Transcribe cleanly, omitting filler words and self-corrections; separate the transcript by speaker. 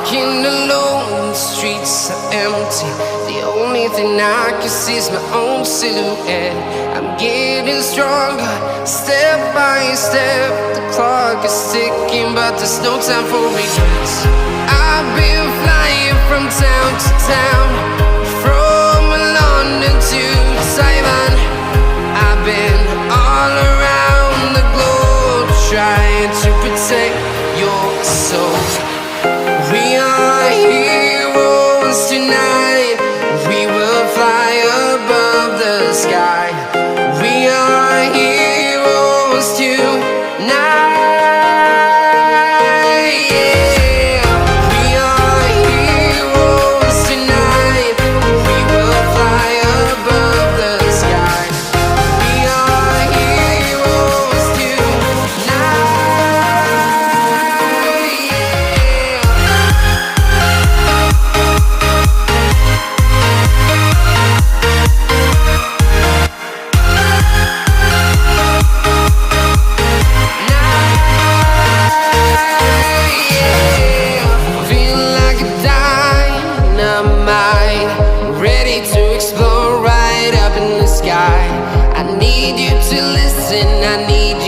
Speaker 1: walking alone, the streets are empty. The only thing I can see is my own silhouette. I'm getting stronger, step by step. The clock is ticking, but there's no time for regrets. I've been flying from town to town, from London to Taiwan. I've been all around the globe, trying to protect your soul. We are heroes tonight. We will fly above the sky. We are heroes tonight. Yeah. We are heroes tonight. We will fly above the sky. We are heroes tonight. Ready to explore right up in the sky. I need you to listen, I need you